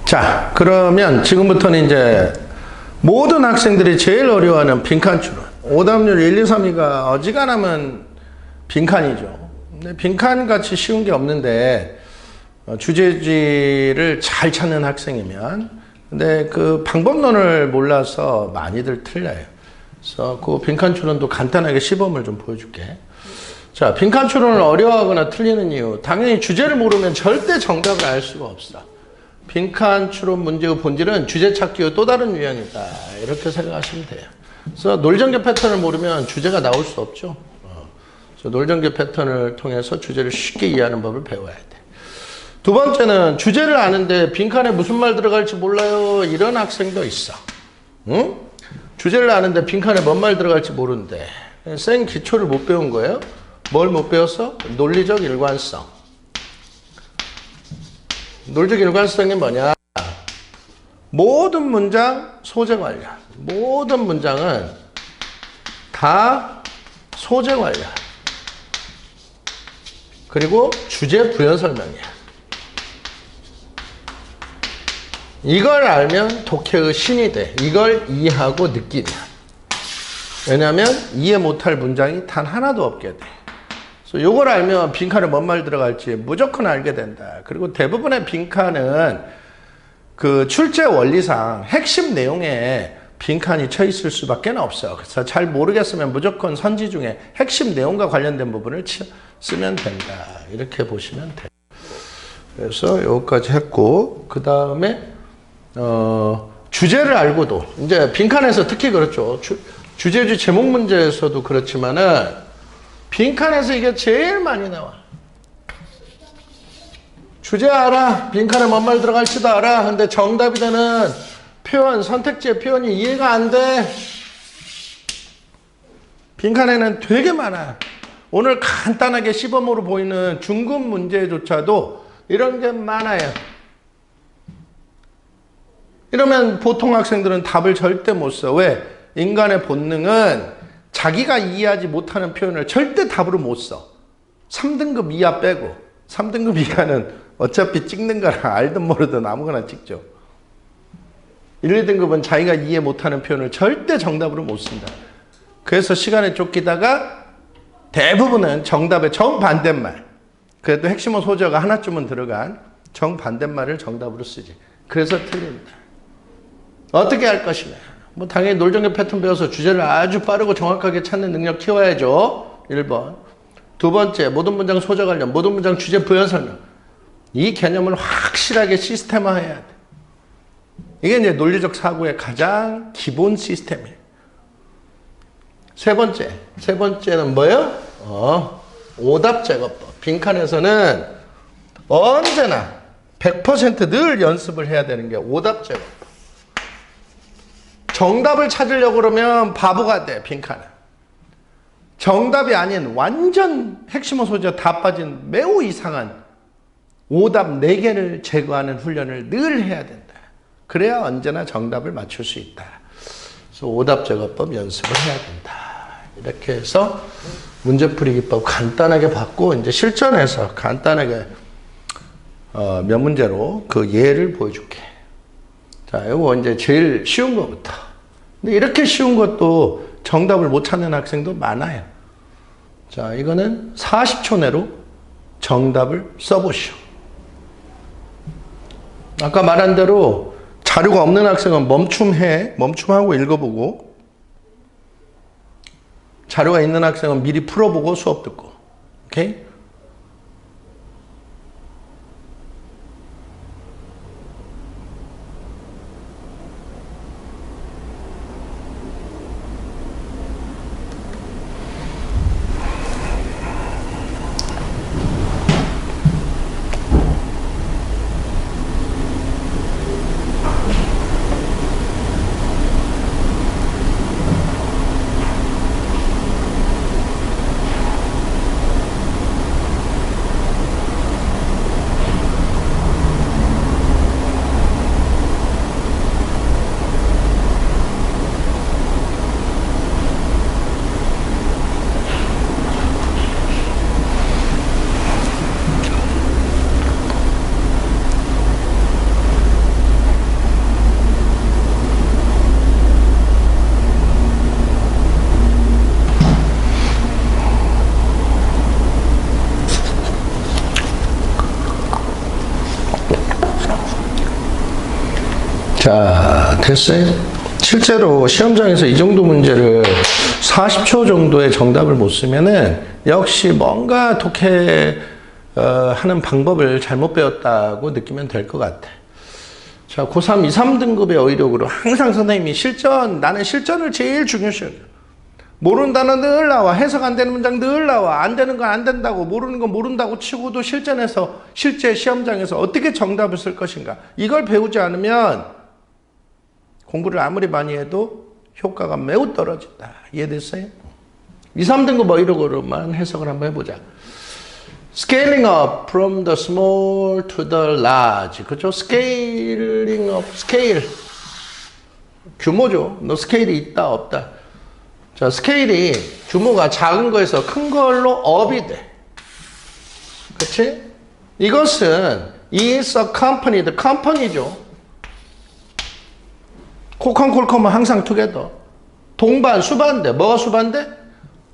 자, 그러면 지금부터는 이제 모든 학생들이 제일 어려워하는 빈칸 추론. 오답률 1, 2, 3위가 어지간하면 빈칸이죠. 근데 빈칸 같이 쉬운 게 없는데 주제지를 잘 찾는 학생이면 근데 그 방법론을 몰라서 많이들 틀려요. 그래서 그 빈칸 추론도 간단하게 시범을 좀 보여줄게. 자, 빈칸 추론을 어려워하거나 틀리는 이유. 당연히 주제를 모르면 절대 정답을 알 수가 없어. 빈칸 추론 문제의 본질은 주제 찾기의 또 다른 유형이다. 이렇게 생각하시면 돼요. 그래서 놀전개 패턴을 모르면 주제가 나올 수 없죠. 그래서 놀전개 패턴을 통해서 주제를 쉽게 이해하는 법을 배워야 돼. 두 번째는 주제를 아는데 빈칸에 무슨 말 들어갈지 몰라요. 이런 학생도 있어. 응? 주제를 아는데 빈칸에 뭔 말 들어갈지 모르는데 생 기초를 못 배운 거예요. 뭘 못 배웠어? 논리적 일관성. 논리적 일관성이 뭐냐? 모든 문장 소재 관련. 모든 문장은 다 소재 관련. 그리고 주제 부연 설명이야. 이걸 알면 독해의 신이 돼. 이걸 이해하고 느끼면. 왜냐하면 이해 못할 문장이 단 하나도 없게 돼. 그래서 이걸 알면 빈칸에 뭔 말 들어갈지 무조건 알게 된다. 그리고 대부분의 빈칸은 그 출제 원리상 핵심 내용에 빈칸이 쳐 있을 수밖에 없어. 그래서 잘 모르겠으면 무조건 선지 중에 핵심 내용과 관련된 부분을 쓰면 된다. 이렇게 보시면 돼요. 그래서 여기까지 했고, 그 다음에 주제를 알고도 이제 빈칸에서 특히 그렇죠. 주제주 제목 문제에서도 그렇지만은 빈칸에서 이게 제일 많이 나와. 주제 알아. 빈칸에 뭔 말 들어갈지도 알아. 근데 정답이 되는 표현, 선택지의 표현이 이해가 안 돼. 빈칸에는 되게 많아. 오늘 간단하게 시범으로 보이는 중급 문제조차도 이런 게 많아요. 이러면 보통 학생들은 답을 절대 못 써. 왜? 인간의 본능은 자기가 이해하지 못하는 표현을 절대 답으로 못 써. 3등급 이하 빼고. 3등급 이하는 어차피 찍는 거라 알든 모르든 아무거나 찍죠. 1, 2등급은 자기가 이해 못하는 표현을 절대 정답으로 못 쓴다. 그래서 시간에 쫓기다가 대부분은 정답의 정반대말. 그래도 핵심어 소재가 하나쯤은 들어간 정반대말을 정답으로 쓰지. 그래서 틀린다. 어떻게 할 것이냐. 뭐 당연히 놀전개 패턴 배워서 주제를 아주 빠르고 정확하게 찾는 능력 키워야죠. 1번. 두 번째, 모든 문장 소재 관련, 모든 문장 주제 부연 설명. 이 개념을 확실하게 시스템화해야 돼. 이게 이제 논리적 사고의 가장 기본 시스템이에요. 세 번째는 뭐예요? 오답 제거법. 빈칸에서는 언제나 100% 늘 연습을 해야 되는 게 오답 제거법. 정답을 찾으려고 그러면 바보가 돼, 빈칸은. 정답이 아닌 완전 핵심어 소재가 다 빠진 매우 이상한 오답 4개를 제거하는 훈련을 늘 해야 된다. 그래야 언제나 정답을 맞출 수 있다. 그래서 오답 제거법 연습을 해야 된다. 이렇게 해서 문제풀이 기법 간단하게 봤고, 이제 실전에서 간단하게 몇 문제로 그 예를 보여줄게. 자, 이거 이제 제일 쉬운 것부터. 근데 이렇게 쉬운 것도 정답을 못 찾는 학생도 많아요. 자, 이거는 40초 내로 정답을 써보시오. 아까 말한 대로 자료가 없는 학생은 멈춤하고 읽어보고, 자료가 있는 학생은 미리 풀어보고 수업 듣고. 오케이? 자, 됐어요? 실제로 시험장에서 이 정도 문제를 40초 정도의 정답을 못 쓰면은 역시 뭔가 독해 하는 방법을 잘못 배웠다고 느끼면 될 것 같아. 자, 고3, 2, 3등급의 어휘력으로 항상 선생님이 나는 실전을 제일 중요시 여겨. 모르는 단어 늘 나와. 해석 안 되는 문장 늘 나와. 안 되는 건 안 된다고, 모르는 건 모른다고 치고도 실제 시험장에서 어떻게 정답을 쓸 것인가. 이걸 배우지 않으면 공부를 아무리 많이 해도 효과가 매우 떨어진다. 이해됐어요? 2, 3등급 어휘력으로만 해석을 한번 해보자. Scaling up from the small to the large. 그렇죠? Scaling up, scale. 규모죠. 너 스케일이 있다, 없다. 자, 스케일이 규모가 작은 거에서 큰 걸로 업이 돼. 그렇지? 이것은 is accompanied, company죠. 코컨콜컴은 항상 together. 동반, 수반대. 뭐가 수반대?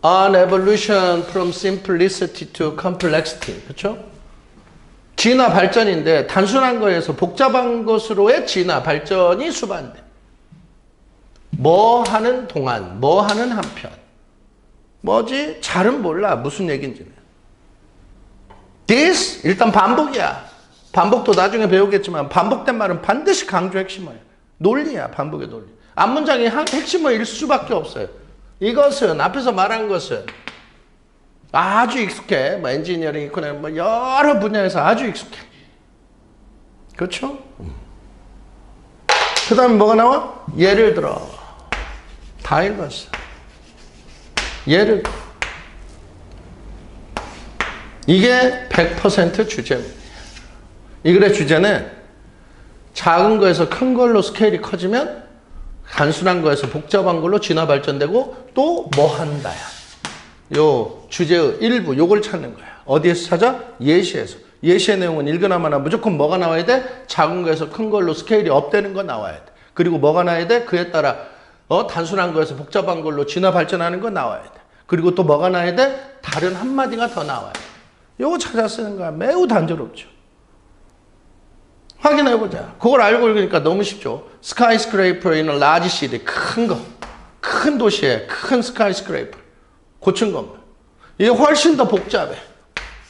An evolution from simplicity to complexity. 그렇죠? 진화 발전인데 단순한 거에서 복잡한 것으로의 진화 발전이 수반대. 뭐 하는 동안, 뭐 하는 한편. 뭐지? 잘은 몰라. 무슨 얘기인지는. This 일단 반복이야. 반복도 나중에 배우겠지만 반복된 말은 반드시 강조 핵심어야. 논리야. 반복의 논리. 앞문장이 핵심어일 수밖에 없어요. 이것은 앞에서 말한 것은 아주 익숙해. 뭐 엔지니어링, 이코노미, 뭐 여러 분야에서 아주 익숙해. 그렇죠? 그 다음에 뭐가 나와? 예를 들어. 다 읽었어. 예를 들어. 이게 100% 주제입니다. 이 글의 주제는 작은 거에서 큰 걸로 스케일이 커지면 단순한 거에서 복잡한 걸로 진화 발전되고 또 뭐 한다야. 요 주제의 일부 요걸 찾는 거야. 어디에서 찾아? 예시에서. 예시의 내용은 읽으나마나 무조건 뭐가 나와야 돼? 작은 거에서 큰 걸로 스케일이 업되는 거 나와야 돼. 그리고 뭐가 나와야 돼? 그에 따라 단순한 거에서 복잡한 걸로 진화 발전하는 거 나와야 돼. 그리고 또 뭐가 나와야 돼? 다른 한마디가 더 나와야 돼. 요거 찾아 쓰는 거야. 매우 단조롭죠. 확인해보자. 그걸 알고 읽으니까 너무 쉽죠. skyscraper in a large city. 큰 거. 큰 도시에 큰 skyscraper. 고층 건물. 이게 훨씬 더 복잡해.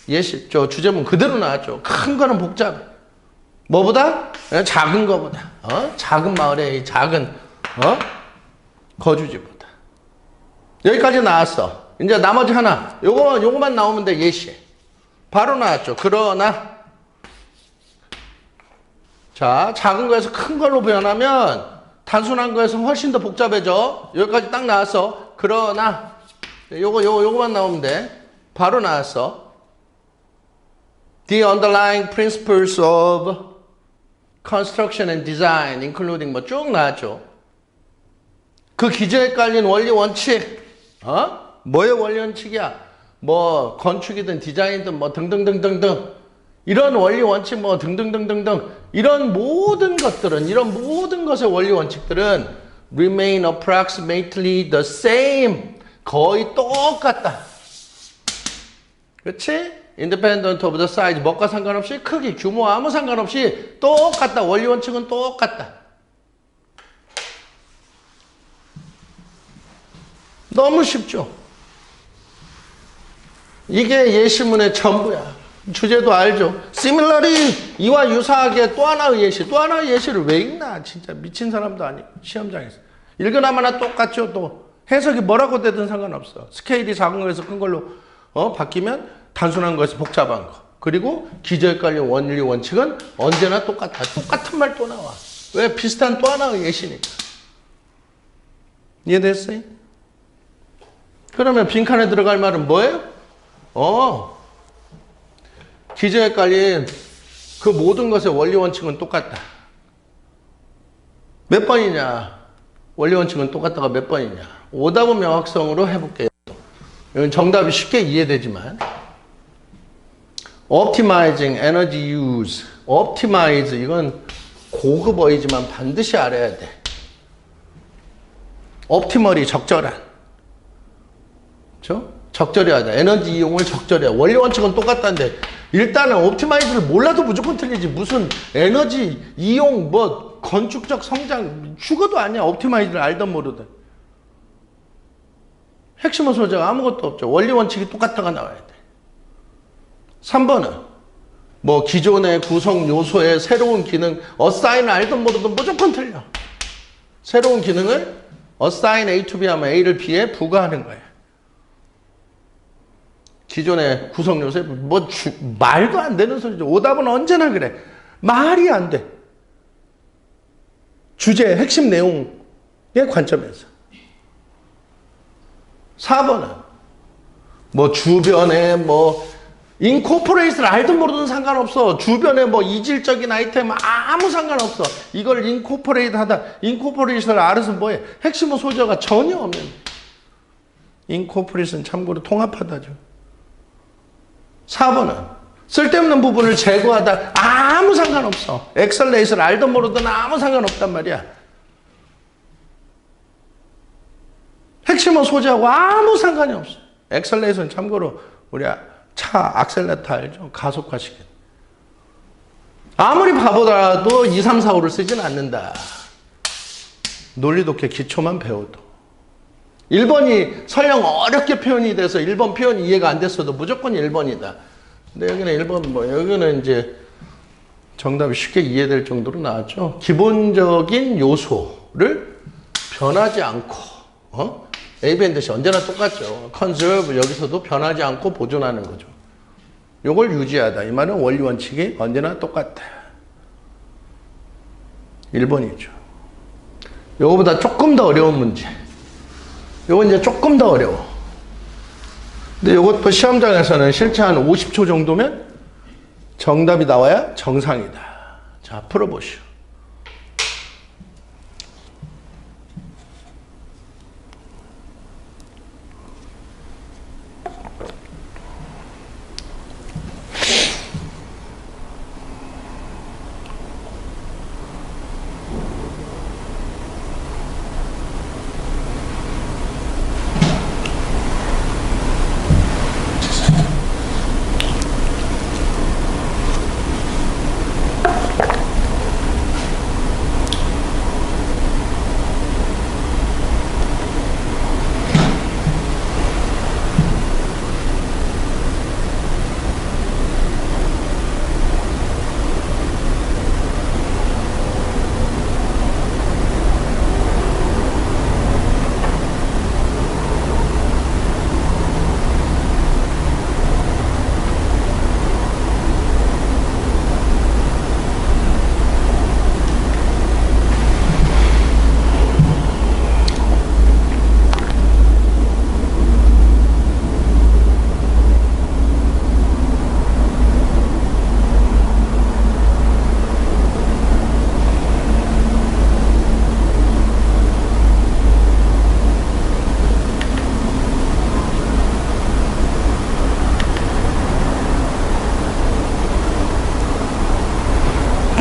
예시, 주제문 그대로 나왔죠. 큰 거는 복잡해. 뭐보다? 작은 거보다. 작은 마을의 작은, 거주지보다. 여기까지 나왔어. 이제 나머지 하나. 요거만 나오면 돼, 예시. 바로 나왔죠. 그러나, 자, 작은 거에서 큰 걸로 변하면 단순한 거에서 훨씬 더 복잡해져. 여기까지 딱 나왔어. 그러나 요거만 나오면 돼. 바로 나왔어. The underlying principles of construction and design, including 뭐 쭉 나왔죠. 그 기저에 깔린 원리 원칙. 뭐의 원리 원칙이야? 뭐 건축이든 디자인이든 뭐 등등등등등. 이런 원리 원칙 뭐 등등등등등 이런 모든 것들은 이런 모든 것의 원리 원칙들은 remain approximately the same 거의 똑같다. 그렇지? independent of the size 뭐과 상관없이 크기 규모 아무 상관없이 똑같다. 원리 원칙은 똑같다. 너무 쉽죠? 이게 예시문의 전부야. 주제도 알죠. similarly 이와 유사하게 또 하나의 예시. 또 하나의 예시를 왜 읽나. 진짜 미친 사람도 아니고 시험장에서. 읽으나마나 똑같죠. 또 해석이 뭐라고 되든 상관없어. 스케일이 작은 거에서 큰 걸로 바뀌면 단순한 거에서 복잡한 거. 그리고 기저에 깔린 원리 원칙은 언제나 똑같아. 똑같은 말 또 나와. 왜? 비슷한 또 하나의 예시니까. 이해됐어요? 그러면 빈칸에 들어갈 말은 뭐예요? 기저에 깔린 그 모든 것의 원리 원칙은 똑같다. 몇 번이냐? 원리 원칙은 똑같다가 몇 번이냐? 오답은 명확성으로 해볼게요. 이건 정답이 쉽게 이해되지만 optimizing energy use. optimize 이건 고급 어휘지만 반드시 알아야 돼. optimally 적절한. 그렇죠? 적절히 하자. 에너지 이용을 적절히 하자. 원리 원칙은 똑같다는데 일단은 옵티마이즈를 몰라도 무조건 틀리지. 무슨 에너지 이용 뭐 건축적 성장 죽어도 아니야. 옵티마이즈를 알던 모르든. 핵심은 소재가 아무것도 없죠. 원리 원칙이 똑같다가 나와야 돼. 3번은 뭐 기존의 구성 요소의 새로운 기능 어사인을 알던 모르든 무조건 틀려. 새로운 기능을 어사인 A to B 하면 A를 B에 부과하는 거예요. 기존의 구성 요소에 말도 안 되는 소리죠. 오답은 언제나 그래. 말이 안 돼. 주제 핵심 내용의 관점에서. 4번은 뭐 주변에 뭐 인코퍼레이트를 알든 모르든 상관없어. 주변에 뭐 이질적인 아이템 아무 상관없어. 이걸 인코퍼레이트 하다. 인코퍼레이트를 알아서 뭐해. 핵심은 소재가 전혀 없는. 인코퍼레이트는 참고로 통합하다죠. 4번은 쓸데없는 부분을 제거하다. 아무 상관없어. 엑셀레이트를 알든 모르든 아무 상관없단 말이야. 핵심은 소재하고 아무 상관이 없어. 엑셀레이트는 참고로 우리 차 악셀레터 알죠? 가속화시킨. 아무리 바보더라도 2, 3, 4, 5를 쓰진 않는다. 논리독해 기초만 배워도. 1번이 설령 어렵게 표현이 돼서 1번 표현이 이해가 안 됐어도 무조건 1번이다. 근데 여기는 1번 뭐 여기는 이제 정답이 쉽게 이해될 정도로 나왔죠. 기본적인 요소를 변하지 않고 A, B, C 언제나 똑같죠. conserve 여기서도 변하지 않고 보존하는 거죠. 요걸 유지하다. 이 말은 원리 원칙이 언제나 똑같다. 1번이죠. 요거보다 조금 더 어려운 문제. 요건 이제 조금 더 어려워. 근데 요것도 시험장에서는 실제 한 50초 정도면 정답이 나와야 정상이다. 자, 풀어보시오.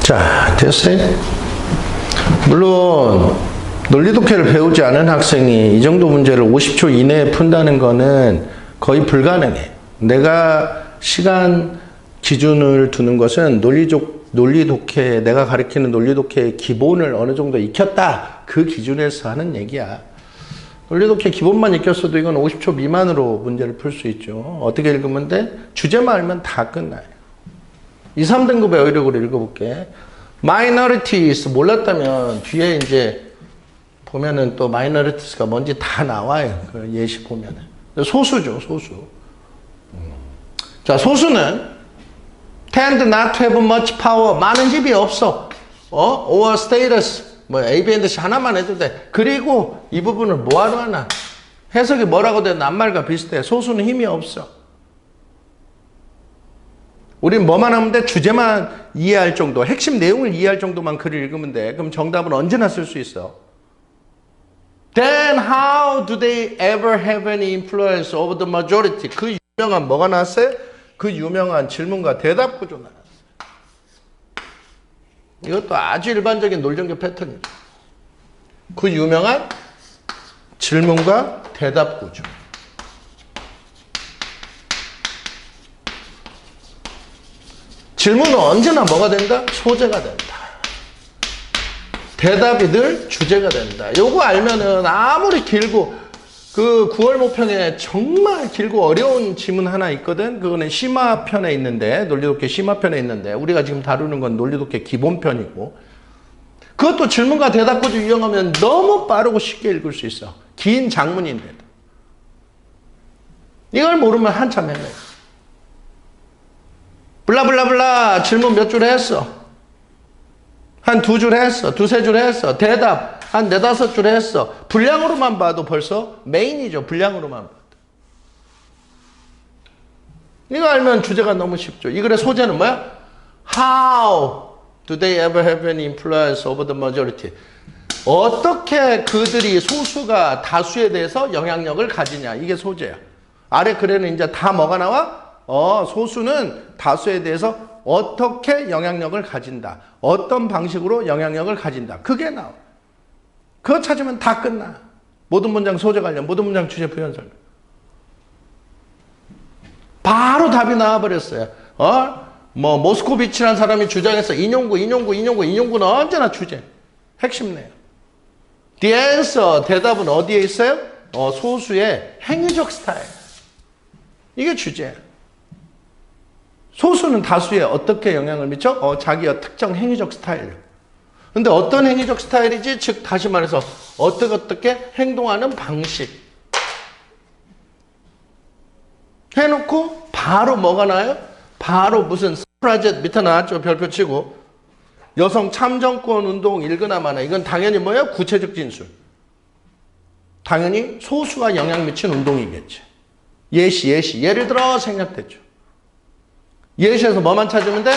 자, 됐어요? 물론 논리독해를 배우지 않은 학생이 이 정도 문제를 50초 이내에 푼다는 거는 거의 불가능해. 내가 시간 기준을 두는 것은 논리독해, 내가 가르치는 논리독해의 기본을 어느 정도 익혔다. 그 기준에서 하는 얘기야. 논리독해 기본만 익혔어도 이건 50초 미만으로 문제를 풀 수 있죠. 어떻게 읽으면 돼? 주제만 알면 다 끝나요. 2, 3등급의 어휘력으로 읽어볼게. minorities 몰랐다면 뒤에 이제 보면은 또 minorities가 뭔지 다 나와요. 그 예시 보면은. 소수죠, 소수. 자, 소수는 tend not to have much power. 많은 집이 없어. or status. 뭐 A, B, and C 하나만 해도 돼. 그리고 이 부분을 뭐하러 하나? 해석이 뭐라고 돼? 낱말과 비슷해. 소수는 힘이 없어. 우린 뭐만 하면 돼? 주제만 이해할 정도, 핵심 내용을 이해할 정도만 글을 읽으면 돼. 그럼 정답은 언제나 쓸 수 있어. Then how do they ever have any influence over the majority? 그 유명한 뭐가 나왔어요? 그 유명한 질문과 대답 구조 나왔어요. 이것도 아주 일반적인 논리전개 패턴이죠. 그 유명한 질문과 대답 구조. 질문은 언제나 뭐가 된다? 소재가 된다. 대답이 늘 주제가 된다. 요거 알면은 아무리 길고 그 9월 모평에 정말 길고 어려운 지문 하나 있거든. 그거는 심화편에 있는데, 논리독해 심화편에 있는데, 우리가 지금 다루는 건 논리독해 기본편이고, 그것도 질문과 대답 구조 이용하면 너무 빠르고 쉽게 읽을 수 있어. 긴 장문인데도. 이걸 모르면 한참 헤매. 블라블라블라 질문 몇 줄 했어? 한 2줄 했어. 2-3줄 했어. 대답 한 4-5줄 했어. 분량으로만 봐도 벌써 메인이죠. 분량으로만 봐도. 이거 알면 주제가 너무 쉽죠. 이 글의 소재는 뭐야? How do they ever have any influence over the majority? 어떻게 그들이 소수가 다수에 대해서 영향력을 가지냐. 이게 소재야. 아래 글에는 이제 다 뭐가 나와? 소수는 다수에 대해서 어떻게 영향력을 가진다. 어떤 방식으로 영향력을 가진다. 그게 나와. 그거 찾으면 다 끝나. 모든 문장 소재 관련, 모든 문장 주제 부연 설명. 바로 답이 나와버렸어요. 모스코비치라는 사람이 주장해서 인용구는 언제나 주제. 핵심네요. The answer, 대답은 어디에 있어요? 소수의 행위적 스타일. 이게 주제예요. 소수는 다수에 어떻게 영향을 미쳐? 자기의 특정 행위적 스타일. 근데 어떤 행위적 스타일이지? 즉 다시 말해서 어떻게 행동하는 방식. 해놓고 바로 뭐가 나요? 바로 무슨 프라젯 밑에 나왔죠. 별표 치고. 여성 참정권 운동 읽으나마나. 이건 당연히 뭐예요? 구체적 진술. 당연히 소수가 영향 미친 운동이겠지. 예시. 예를 들어 생략됐죠. 예시에서 뭐만 찾으면 돼?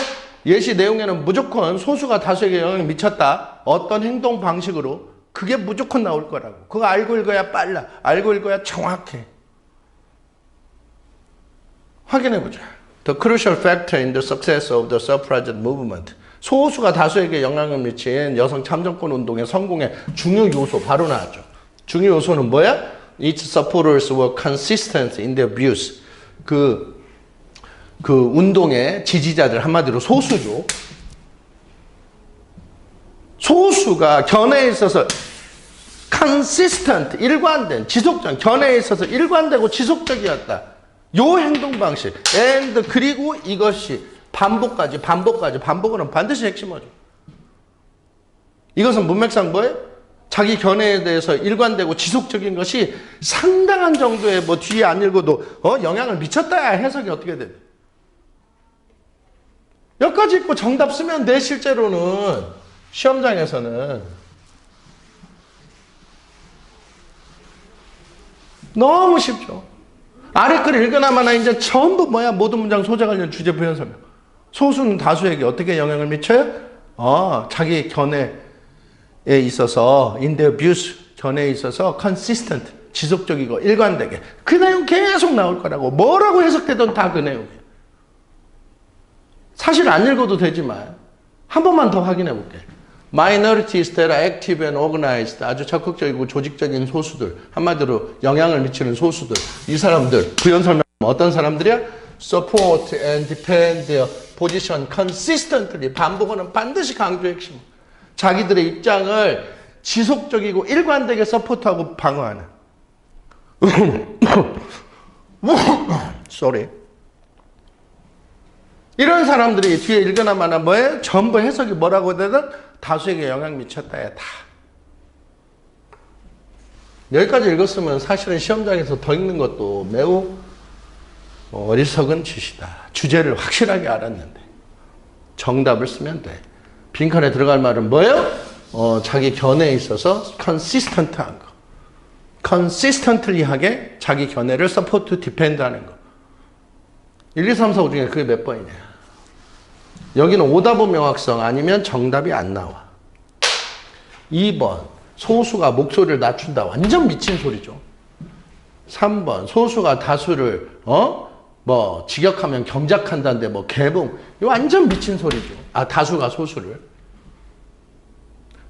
예시 내용에는 무조건 소수가 다수에게 영향을 미쳤다. 어떤 행동 방식으로. 그게 무조건 나올 거라고. 그거 알고 읽어야 빨라. 알고 읽어야 정확해. 확인해보자. The crucial factor in the success of the suffragette movement. 소수가 다수에게 영향을 미친 여성 참정권 운동의 성공의 중요 요소 바로 나왔죠. 중요 요소는 뭐야? Its supporters were consistent in their views. 그 운동의 지지자들, 한마디로 소수죠. 소수가 견해에 있어서 consistent, 일관된, 지속적, 견해에 있어서 일관되고 지속적이었다. 요 행동 방식. and 그리고 이것이 반복은 반드시 핵심어죠. 이것은 문맥상 뭐예요? 자기 견해에 대해서 일관되고 지속적인 것이 상당한 정도의 뭐 뒤에 안 읽어도 영향을 미쳤다야 해석이 어떻게 돼? 여기까지 읽고 정답 쓰면 돼. 실제로는 시험장에서는 너무 쉽죠. 아래 글 읽으나마나 이제 전부 뭐야? 모든 문장 소재 관련 주제 부연 설명. 소수는 다수에게 어떻게 영향을 미쳐요? 자기 견해에 있어서 in their views, 견해에 있어서 consistent, 지속적이고 일관되게. 그 내용 계속 나올 거라고. 뭐라고 해석되든 다 그 내용이에요. 사실 안 읽어도 되지만 한 번만 더 확인해 볼게. Minorities that are active and organized. 아주 적극적이고 조직적인 소수들. 한마디로 영향을 미치는 소수들. 이 사람들 부연 설명 어떤 사람들이야? Support and defend their position consistently. 반복어는 반드시 강조 핵심. 자기들의 입장을 지속적이고 일관되게 서포트하고 방어하는. Sorry. 이런 사람들이 뒤에 읽으나마나 뭐예요? 전부 해석이 뭐라고 되든 다수에게 영향 미쳤다야 다. 여기까지 읽었으면 사실은 시험장에서 더 읽는 것도 매우 어리석은 짓이다. 주제를 확실하게 알았는데 정답을 쓰면 돼. 빈칸에 들어갈 말은 뭐예요? 자기 견해에 있어서 consistent한 거. consistently하게 자기 견해를 support, defend 하는 거. 1, 2, 3, 4, 5 중에 그게 몇 번이냐. 여기는 오답은 명확성 아니면 정답이 안 나와. 2번 소수가 목소리를 낮춘다. 완전 미친 소리죠. 3번 소수가 다수를 직역하면 경작한다는데 개봉. 이거 완전 미친 소리죠. 다수가 소수를.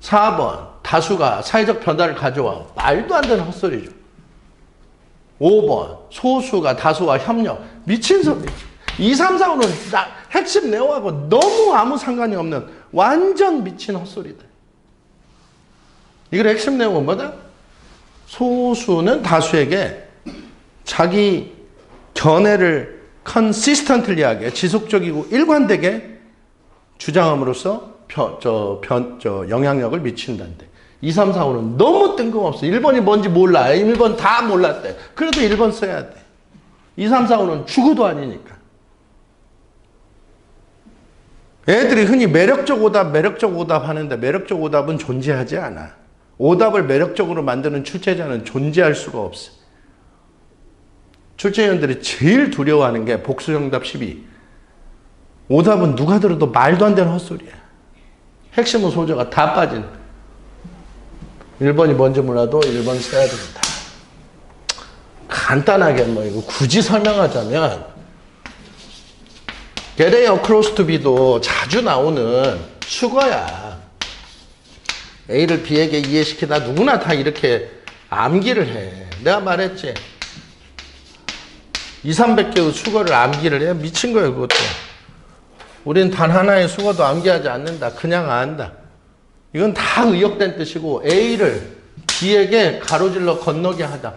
4번 다수가 사회적 변화를 가져와. 말도 안 되는 헛소리죠. 5번 소수가 다수와 협력. 미친 소리죠. 2, 3, 4, 5는 핵심 내용하고 너무 아무 상관이 없는 완전 미친 헛소리들. 이걸 핵심 내용은 뭐다? 소수는 다수에게 자기 견해를 컨시스턴틀리하게 지속적이고 일관되게 주장함으로써 영향력을 미친다는데 2, 3, 4, 5는 너무 뜬금없어. 1번이 뭔지 몰라. 1번 다 몰랐대. 그래도 1번 써야 돼. 2, 3, 4, 5는 죽어도 아니니까. 애들이 흔히 매력적 오답 하는데 매력적 오답은 존재하지 않아. 오답을 매력적으로 만드는 출제자는 존재할 수가 없어. 출제위원들이 제일 두려워하는 게 복수정답 12. 오답은 누가 들어도 말도 안 되는 헛소리야. 핵심은 소재가 다 빠진. 1번이 뭔지 몰라도 1번 써야 된다. 간단하게 뭐 이거 굳이 설명하자면 Get A Across to B도 자주 나오는 수거야. A를 B에게 이해시키다 누구나 다 이렇게 암기를 해. 내가 말했지. 2, 300개의 수거를 암기를 해. 미친 거예요, 그것도. 우린 단 하나의 수거도 암기하지 않는다. 그냥 안다. 이건 다 의역된 뜻이고 A를 B에게 가로질러 건너게 하다.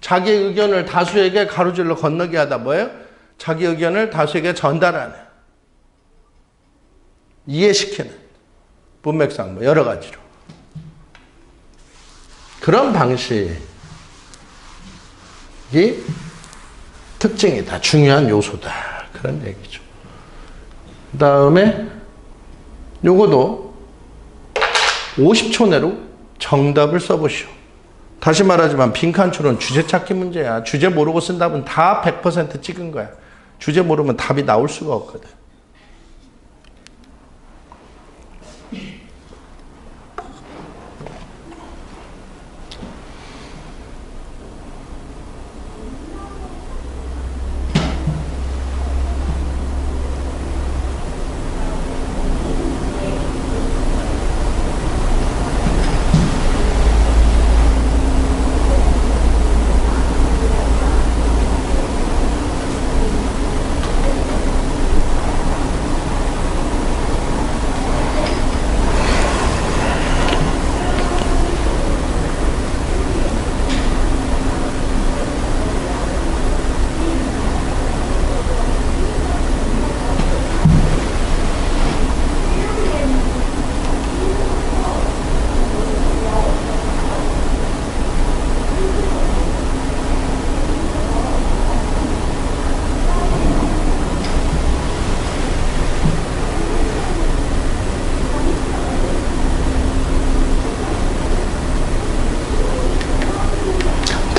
자기 의견을 다수에게 가로질러 건너게 하다. 뭐예요? 자기 의견을 다수에게 전달하는. 이해시키는. 문맥상 뭐 여러 가지로. 그런 방식이 특징이다. 중요한 요소다. 그런 얘기죠. 그 다음에 요거도 50초 내로 정답을 써보시오. 다시 말하지만 빈칸초는 주제 찾기 문제야. 주제 모르고 쓴 답은 다 100% 찍은 거야. 주제 모르면 답이 나올 수가 없거든.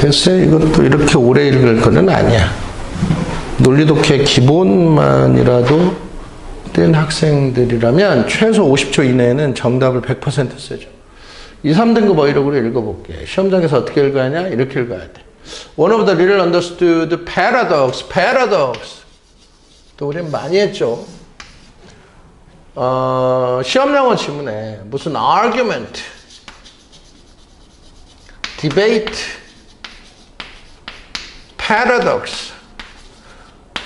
됐어요. 이것도 이렇게 오래 읽을 거는 아니야. 논리독해 기본만이라도 된 학생들이라면 최소 50초 이내에는 정답을 100% 쓰죠. 2, 3등급 어휘력으로 읽어볼게. 시험장에서 어떻게 읽어야 하냐? 이렇게 읽어야 돼. One of the little understood paradox. 또 우리는 많이 했죠. 시험 영어 지문에 무슨 argument, debate, paradox,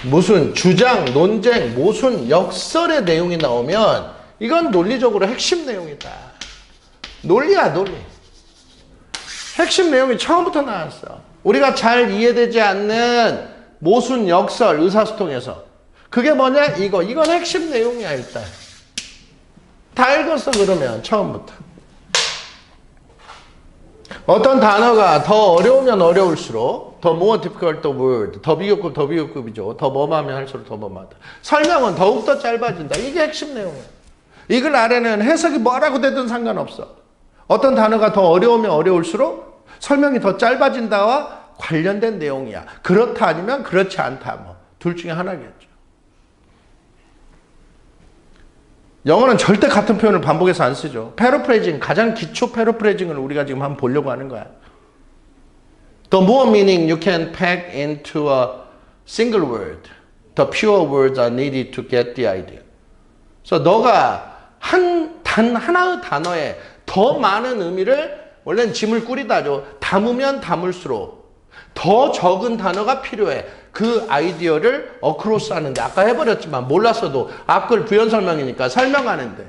무슨 주장, 논쟁, 모순, 역설의 내용이 나오면 이건 논리적으로 핵심 내용이다. 논리야, 논리. 핵심 내용이 처음부터 나왔어. 우리가 잘 이해되지 않는 모순, 역설, 의사소통에서 그게 뭐냐? 이건 핵심 내용이야. 일단 다 읽었어. 그러면 처음부터 어떤 단어가 더 어려우면 어려울수록 더 more difficult the word, 더 비교급이죠. 더 뭐하면 할수록 더 뭐하다. 설명은 더욱더 짧아진다. 이게 핵심 내용이야. 이글 아래는 해석이 뭐라고 되든 상관없어. 어떤 단어가 더 어려우면 어려울수록 설명이 더 짧아진다와 관련된 내용이야. 그렇다 아니면 그렇지 않다. 뭐 둘 중에 하나겠죠. 영어는 절대 같은 표현을 반복해서 안 쓰죠. 패러프레이징, 가장 기초 패러프레이징을 우리가 지금 한번 보려고 하는 거야. The more meaning you can pack into a single word, the fewer words are needed to get the idea. 그래서 너가 단 하나의 단어에 더 많은 의미를 원래는 짐을 꾸리다죠. 담으면 담을수록 더 적은 단어가 필요해. 그 아이디어를 어크로스 하는데 아까 해버렸지만 몰랐어도 앞글 부연 설명이니까 설명하는데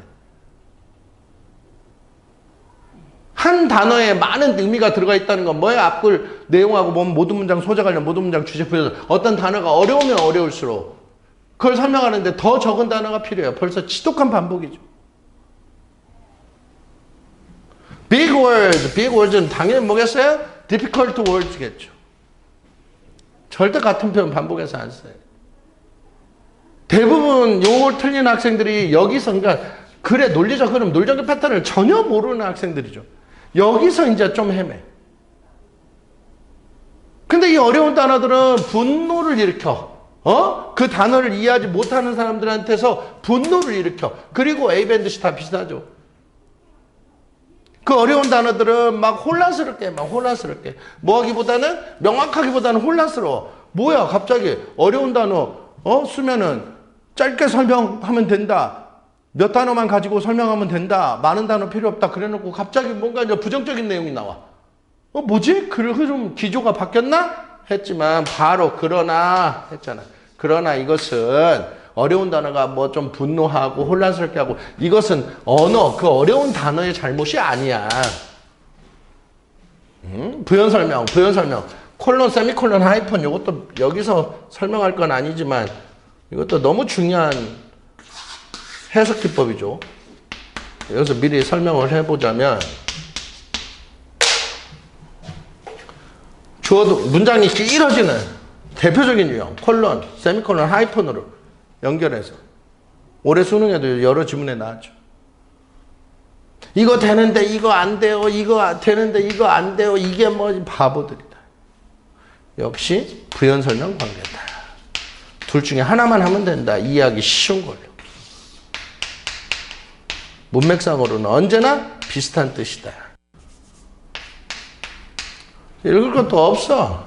한 한 단어에 많은 의미가 들어가 있다는 건 뭐야? 앞글 내용하고 보면 모든 문장 소재 관련, 모든 문장 주제 부여. 어떤 단어가 어려우면 어려울수록 그걸 설명하는데 더 적은 단어가 필요해요. 벌써 지독한 반복이죠. big words는 당연히 뭐겠어요? difficult words겠죠. 절대 같은 표현 반복해서 안 써요. 대부분 용어 틀린 학생들이 여기서, 그러니까 그래, 논리적 흐름, 논리적 패턴을 전혀 모르는 학생들이죠. 여기서 이제 좀 헤매. 근데 이 어려운 단어들은 분노를 일으켜. 그 단어를 이해하지 못하는 사람들한테서 분노를 일으켜. 그리고 A밴드시 다 비슷하죠. 그 어려운 단어들은 막 혼란스럽게. 뭐하기보다는, 명확하기보다는 혼란스러워. 뭐야, 갑자기 어려운 단어, 쓰면은 짧게 설명하면 된다. 몇 단어만 가지고 설명하면 된다. 많은 단어 필요 없다. 그래 놓고 갑자기 뭔가 이제 부정적인 내용이 나와. 뭐지? 그 흐름 기조가 바뀌었나? 했지만 바로 그러나 했잖아. 그러나 이것은 어려운 단어가 뭐 좀 분노하고 혼란스럽게 하고 이것은 언어, 그 어려운 단어의 잘못이 아니야. 부연 설명. 콜론, 세미콜론, 하이픈 이것도 여기서 설명할 건 아니지만 이것도 너무 중요한 해석 기법이죠. 여기서 미리 설명을 해보자면 주어도 문장이 길어지는 대표적인 유형 콜론, 세미콜론, 하이픈으로 연결해서 올해 수능에도 여러 지문에 나왔죠. 이거 되는데 이거 안 돼요. 이거 되는데 이거 안 돼요. 이게 뭐 바보들이다. 역시 부연 설명 관계다. 둘 중에 하나만 하면 된다. 이해하기 쉬운 걸로. 문맥상으로는 언제나 비슷한 뜻이다. 읽을 것도 없어.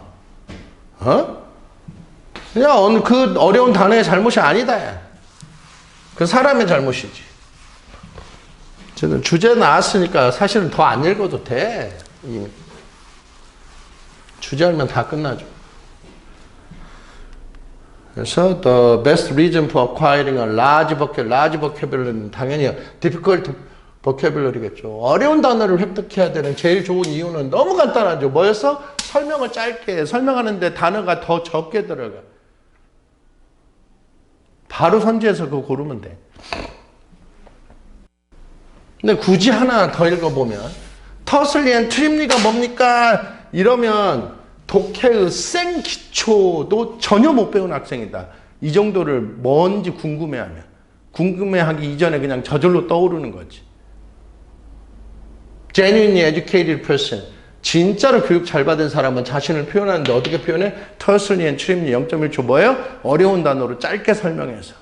그냥 그 어려운 단어의 잘못이 아니다. 그 사람의 잘못이지. 저는 주제 나왔으니까 사실은 더 안 읽어도 돼. 주제 알면 다 끝나죠. 그래서 the best reason for acquiring a large vocabulary는 당연히 difficult vocabulary겠죠. 어려운 단어를 획득해야 되는 제일 좋은 이유는 너무 간단하죠. 뭐였어? 설명을 짧게 설명하는데 단어가 더 적게 들어가. 바로 선지해서 그거 고르면 돼. 근데 굳이 하나 더 읽어보면 터슬리 앤 트림리가 뭡니까? 이러면 독해의 생기초도 전혀 못 배운 학생이다. 이 정도를 뭔지 궁금해하면 궁금해하기 이전에 그냥 저절로 떠오르는 거지. Genuinely educated person. 진짜로 교육 잘 받은 사람은 자신을 표현하는데 어떻게 표현해? 터슬리 앤 트림리 0.1초 뭐예요? 어려운 단어로 짧게 설명해서.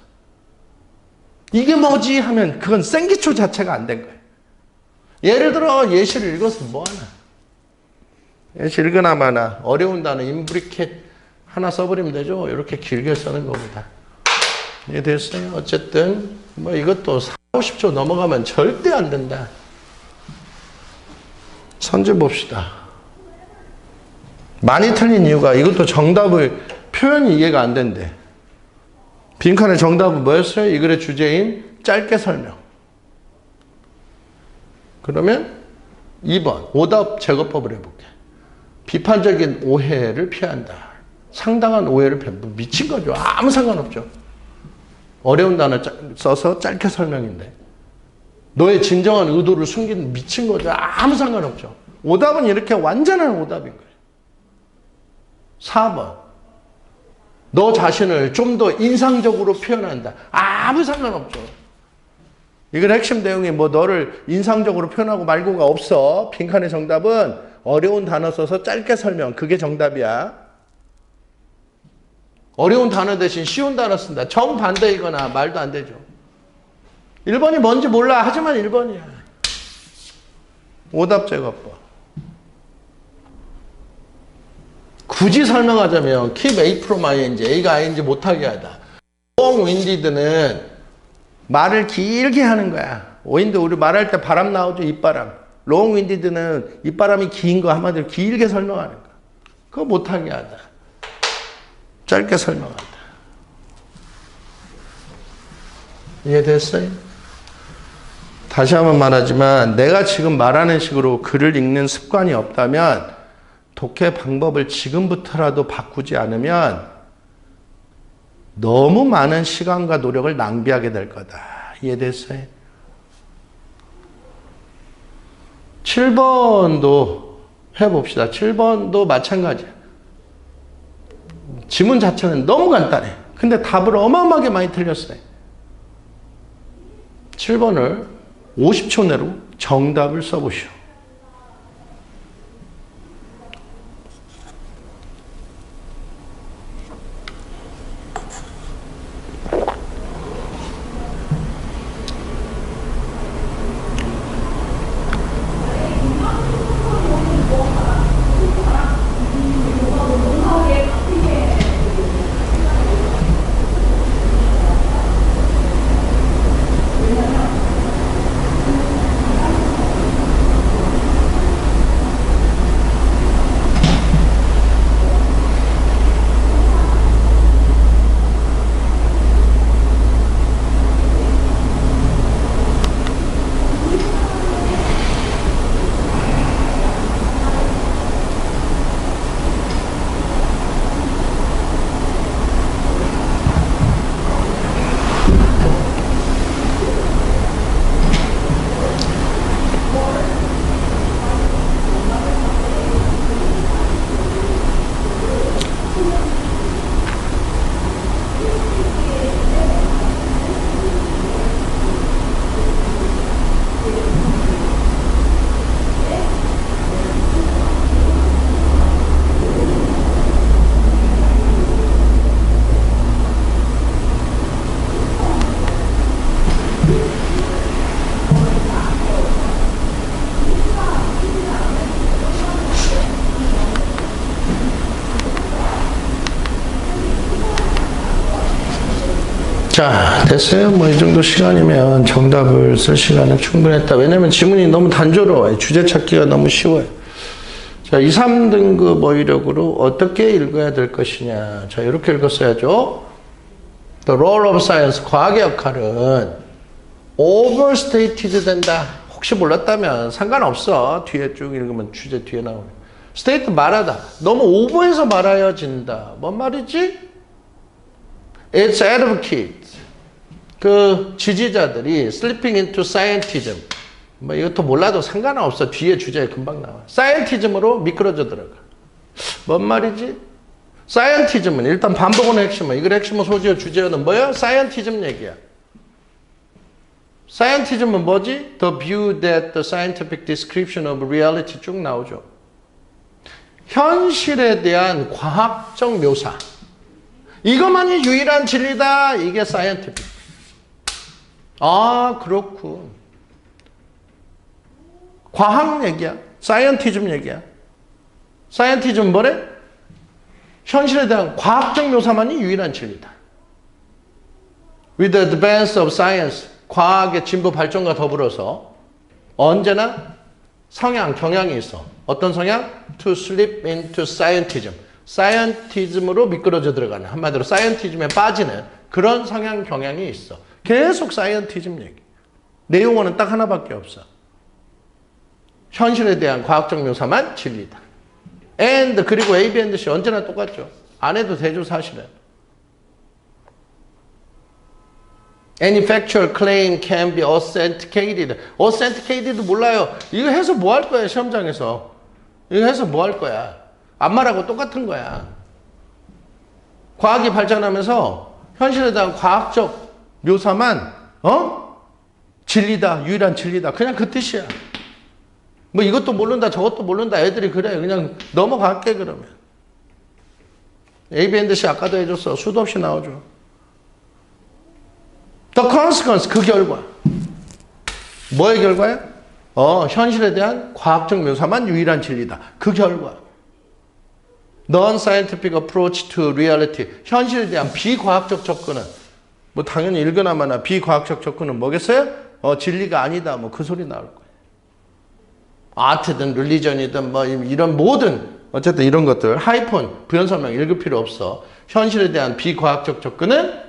이게 뭐지? 하면 그건 생기초 자체가 안 된 거예요. 예를 들어 예시를 읽어서 뭐하나? 예시 읽으나 마나 어려운 단어 임브리켓 하나 써버리면 되죠. 이렇게 길게 쓰는 겁니다. 이해됐어요? 어쨌든 뭐 이것도 40, 50초 넘어가면 절대 안 된다. 선제 봅시다. 많이 틀린 이유가 이것도 정답의 표현이 이해가 안 된대. 빈칸의 정답은 뭐였어요? 이 글의 주제인 짧게 설명. 그러면 2번 오답 제거법을 해볼게. 비판적인 오해를 피한다. 상당한 오해를 미친 거죠. 아무 상관없죠. 어려운 단어 써서 짧게 설명인데 너의 진정한 의도를 숨긴 미친 거죠. 아무 상관없죠. 오답은 이렇게 완전한 오답인 거예요. 4번 너 자신을 좀 더 인상적으로 표현한다. 아무 상관없죠. 이건 핵심 내용이 뭐 너를 인상적으로 표현하고 말고가 없어. 빈칸의 정답은 어려운 단어 써서 짧게 설명. 그게 정답이야. 어려운 단어 대신 쉬운 단어 쓴다. 정반대이거나 말도 안 되죠. 1번이 뭔지 몰라. 하지만 1번이야. 오답 제거법. 굳이 설명하자면 keep A from ing, A가 ing 못하게 하다. long-winded는 말을 길게 하는 거야. wind 우리 말할 때 바람 나오죠. 입바람. long-winded는 입바람이 긴 거 한마디로 길게 설명하는 거. 그거 못하게 하다. 짧게 설명한다. 이해됐어요? 다시 한번 말하지만 내가 지금 말하는 식으로 글을 읽는 습관이 없다면 독해 방법을 지금부터라도 바꾸지 않으면 너무 많은 시간과 노력을 낭비하게 될 거다. 이해됐어요? 7번도 해봅시다. 7번도 마찬가지야. 지문 자체는 너무 간단해. 근데 답을 어마어마하게 많이 틀렸어요. 7번을 50초 내로 정답을 써보시오. 자, 됐어요? 뭐 이 정도 시간이면 정답을 쓸 시간은 충분했다. 왜냐면 지문이 너무 단조로워요. 주제 찾기가 너무 쉬워요. 자, 2, 3등급 어휘력으로 어떻게 읽어야 될 것이냐. 자, 이렇게 읽었어야죠. The role of science, 과학의 역할은 overstated 된다. 혹시 몰랐다면 상관없어. 뒤에 쭉 읽으면 주제 뒤에 나오네. state 말하다. 너무 오버해서 말하여진다. 뭔 말이지? Its advocates, 그 지지자들이 slipping into scientism, 뭐 이것도 몰라도 상관없어. 뒤에 주제에 금방 나와. scientism으로 미끄러져 들어가. 뭔 말이지? scientism은 일단 반복은 핵심은, 이걸 핵심은 소지어 주제어는 뭐야? scientism 얘기야. scientism은 뭐지? The view that the scientific description of reality 쭉 나오죠. 현실에 대한 과학적 묘사. 이것만이 유일한 진리다. 이게 사이언티픽. 아, 그렇군. 과학 얘기야. 사이언티즘 얘기야. 사이언티즘 뭐래? 현실에 대한 과학적 묘사만이 유일한 진리다. With the advance of science, 과학의 진보 발전과 더불어서 언제나 성향, 경향이 있어. 어떤 성향? To slip into scientism. 사이언티즘으로 미끄러져 들어가는, 한마디로 사이언티즘에 빠지는 그런 성향 경향이 있어. 계속 사이언티즘 얘기. 내용어는 딱 하나밖에 없어. 현실에 대한 과학적 묘사만 진리다. and 그리고 A, B, and C 언제나 똑같죠. 안 해도 되죠, 사실은. Any factual claim can be authenticated. authenticated 몰라요. 이거 해서 뭐 할 거야, 시험장에서. 이거 해서 뭐 할 거야. 안 말하고 똑같은 거야. 과학이 발전하면서 현실에 대한 과학적 묘사만 진리다. 유일한 진리다. 그냥 그 뜻이야. 뭐 이것도 모른다 저것도 모른다. 애들이 그래. 그냥 넘어갈게 그러면. A, B, and C 아까도 해줬어. 수도 없이 나오죠. The consequence, 그 결과. 뭐의 결과야? 현실에 대한 과학적 묘사만 유일한 진리다. 그 결과. Non-scientific approach to reality. 현실에 대한 비과학적 접근은 뭐 당연히 읽으나마나 비과학적 접근은 뭐겠어요? 진리가 아니다. 뭐 그 소리 나올 거예요. 아트든 릴리전이든 뭐 이런 모든 어쨌든 이런 것들 하이폰 부연 설명 읽을 필요 없어. 현실에 대한 비과학적 접근은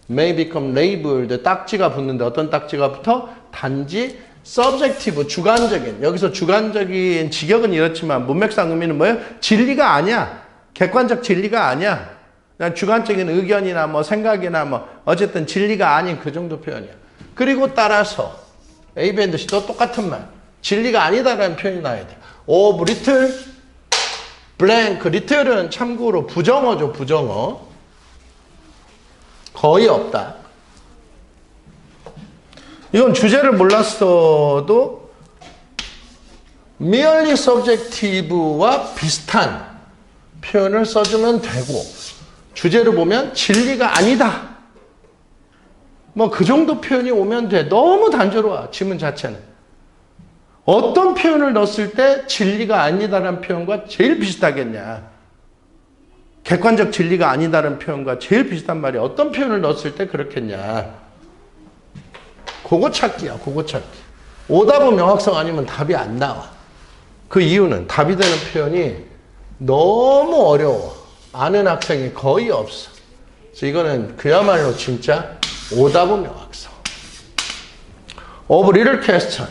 may become labeled. 딱지가 붙는데 어떤 딱지가 붙어? 단지 subjective, 주관적인. 여기서 주관적인 직역은 이렇지만 문맥상 의미는 뭐예요? 진리가 아니야. 객관적 진리가 아니야. 그냥 주관적인 의견이나 뭐 생각이나 뭐 어쨌든 진리가 아닌 그 정도 표현이야. 그리고 따라서 A, B, and C도 똑같은 말. 진리가 아니다라는 표현이 나와야 돼. of little blank. little은 참고로 부정어죠, 부정어. 거의 없다. 이건 주제를 몰랐어도 merely subjective와 비슷한 표현을 써주면 되고, 주제를 보면 진리가 아니다. 뭐 그 정도 표현이 오면 돼. 너무 단조로워, 지문 자체는. 어떤 표현을 넣었을 때 진리가 아니다라는 표현과 제일 비슷하겠냐. 객관적 진리가 아니다라는 표현과 제일 비슷한 말이 어떤 표현을 넣었을 때 그렇겠냐. 그거 찾기야, 그거 찾기. 오답은 명확성 아니면 답이 안 나와. 그 이유는 답이 되는 표현이 너무 어려워. 아는 학생이 거의 없어. 그래서 이거는 그야말로 진짜 오답은 명확성. of little question.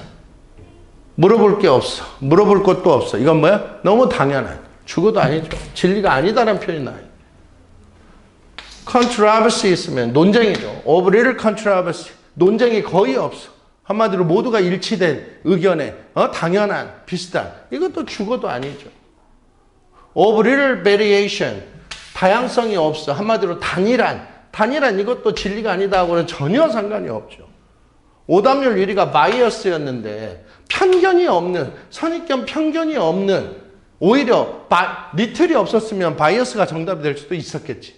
물어볼 게 없어. 물어볼 것도 없어. 이건 뭐야? 너무 당연한. 죽어도 아니죠. 진리가 아니다라는 표현이 나요. controversy 있으면 논쟁이죠. of little controversy. 논쟁이 거의 없어. 한마디로 모두가 일치된 의견에 당연한, 비슷한. 이것도 죽어도 아니죠. of little variation. 다양성이 없어. 한마디로 단일한. 단일한 이것도 진리가 아니다 하고는 전혀 상관이 없죠. 오답률 1위가 바이어스였는데 편견이 없는, 선입견 편견이 없는, 오히려 리틀이 없었으면 바이어스가 정답이 될 수도 있었겠지.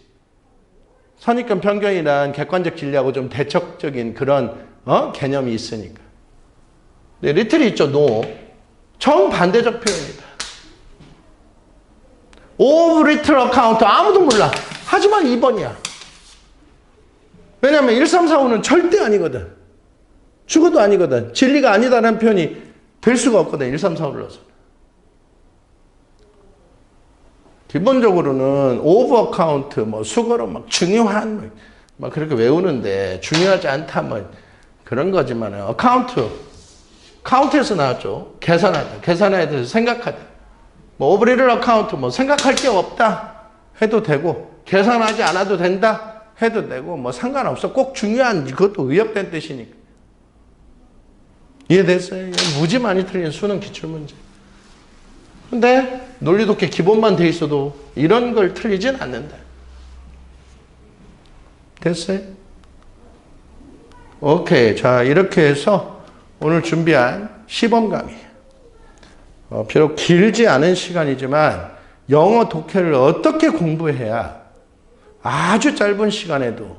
선입견 편견이란 객관적 진리하고 좀 대척적인 그런 개념이 있으니까. 네, 리틀이 있죠. 노. 정반대적 표현이다. of little account 아무도 몰라. 하지만 2번이야. 왜냐하면 1345는 절대 아니거든. 죽어도 아니거든. 진리가 아니다라는 표현이 될 수가 없거든. 1345를 넣어서. 기본적으로는 over account, 뭐 수거로 막 중요한, 막 그렇게 외우는데 중요하지 않다, 뭐 그런 거지만 account, count에서 나왔죠. 계산하다. 계산에 대해서 생각하다. 뭐 over little account, 뭐 생각할 게 없다 해도 되고, 계산하지 않아도 된다 해도 되고, 뭐 상관없어. 꼭 중요한, 그것도 의역된 뜻이니까. 이해됐어요? 무지 많이 틀린 수능 기출문제. 근데 논리독해 기본만 돼 있어도 이런 걸 틀리진 않는다. 됐어요? 오케이. 자, 이렇게 해서 오늘 준비한 시범 강의. 비록 길지 않은 시간이지만 영어 독해를 어떻게 공부해야 아주 짧은 시간에도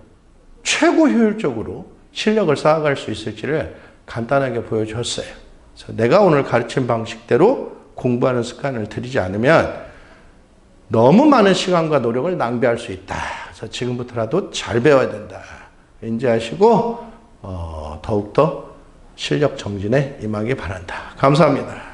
최고 효율적으로 실력을 쌓아갈 수 있을지를 간단하게 보여줬어요. 그래서 내가 오늘 가르친 방식대로 공부하는 습관을 들이지 않으면 너무 많은 시간과 노력을 낭비할 수 있다. 그래서 지금부터라도 잘 배워야 된다. 인지하시고 더욱더 실력 정진에 임하기 바란다. 감사합니다.